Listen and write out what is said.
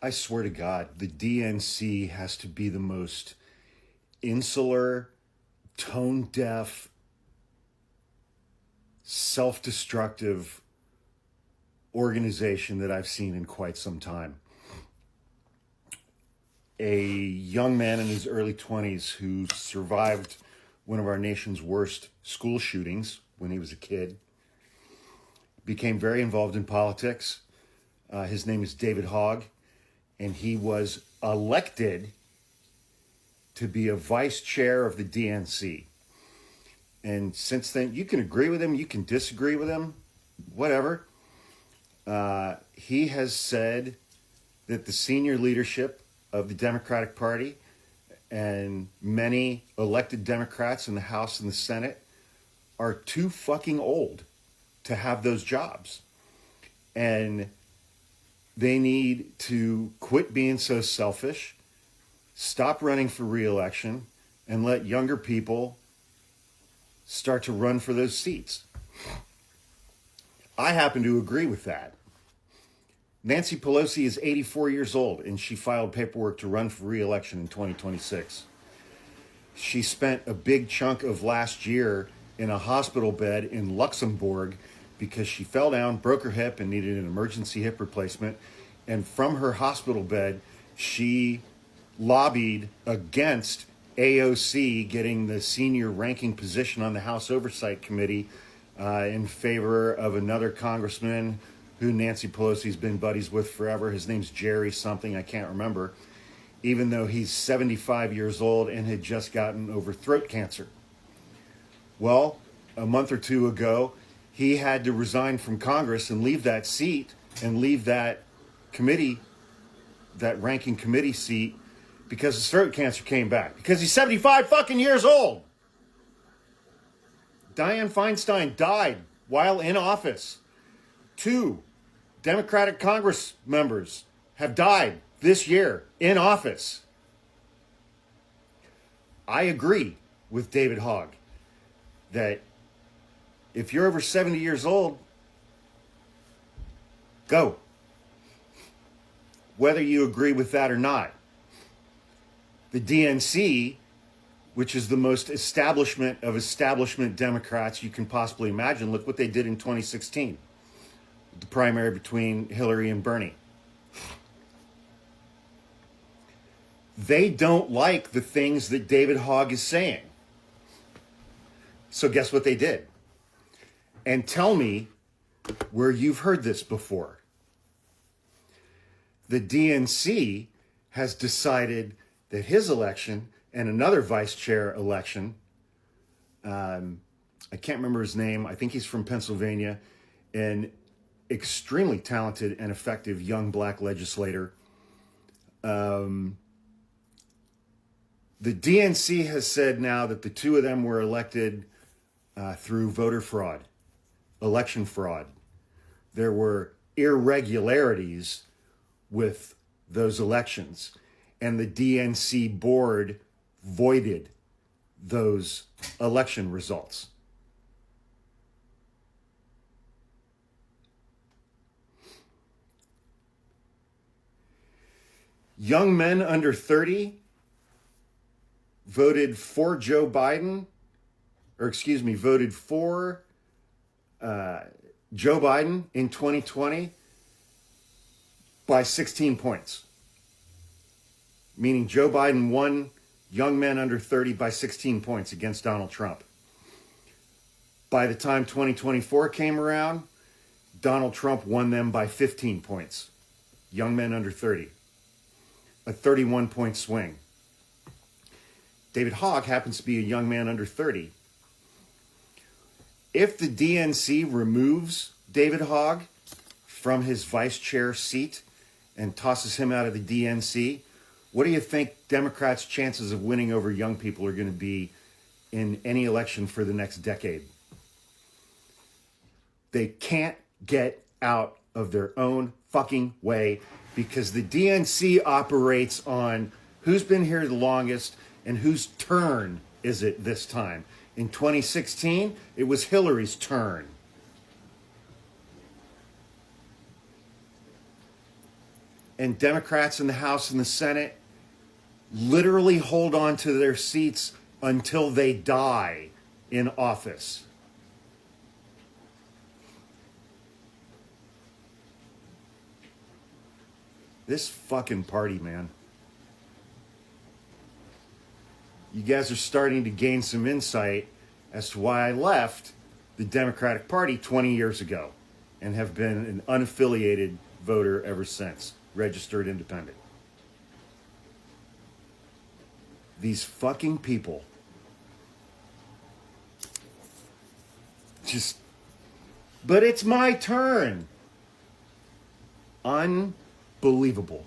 I swear to God, the DNC has to be the most insular, tone deaf, self destructive organization that I've seen in quite some time. A young man in his early 20s who survived one of our nation's worst school shootings when he was a kid, became very involved in politics. His name is David Hogg, and he was elected to be a vice chair of the DNC. And since then, you can agree with him, you can disagree with him, whatever. He has said that the senior leadership of the Democratic Party and many elected Democrats in the House and the Senate are too fucking old to have those jobs. And they need to quit being so selfish, stop running for re-election, and let younger people start to run for those seats. I happen to agree with that. Nancy Pelosi is 84 years old, and she filed paperwork to run for re-election in 2026. She spent a big chunk of last year in a hospital bed in Luxembourg because she fell down, broke her hip, and needed an emergency hip replacement. And from her hospital bed, she lobbied against AOC getting the senior ranking position on the House Oversight Committee in favor of another congressman who Nancy Pelosi's been buddies with forever. His name's Jerry something, I can't remember, even though he's 75 years old and had just gotten over throat cancer. Well, a month or two ago, he had to resign from Congress and leave that seat and leave that committee, that ranking committee seat, because his throat cancer came back. Because he's 75 fucking years old. Dianne Feinstein died while in office. 2 Democratic Congress members have died this year in office. I agree with David Hogg that if you're over 70 years old, go. Whether you agree with that or not. The DNC, which is the most establishment of establishment Democrats you can possibly imagine, look what they did in 2016. The primary between Hillary and Bernie. They don't like the things that David Hogg is saying. So guess what they did? And tell me where you've heard this before. The DNC has decided that his election and another vice chair election, I can't remember his name, I think he's from Pennsylvania, and extremely talented and effective young black legislator. The DNC has said now that the two of them were elected through voter fraud, election fraud. There were irregularities with those elections, and the DNC board voided those election results. Young men under 30 voted for Joe Biden, voted for Joe Biden in 2020 by 16 points. Meaning Joe Biden won young men under 30 by 16 points against Donald Trump. By the time 2024 came around, Donald Trump won them by 15 points. Young men under 30. A 31-point swing. David Hogg happens to be a young man under 30. If the DNC removes David Hogg from his vice chair seat and tosses him out of the DNC, what do you think Democrats' chances of winning over young people are going to be in any election for the next decade? They can't get out of their own fucking way because the DNC operates on who's been here the longest and whose turn is it this time. In 2016, it was Hillary's turn. and Democrats in the House and the Senate literally hold on to their seats until they die in office. This fucking party, man. You guys are starting to gain some insight as to why I left the Democratic Party 20 years ago and have been an unaffiliated voter ever since, registered independent. These fucking people just, but it's my turn. Unbelievable.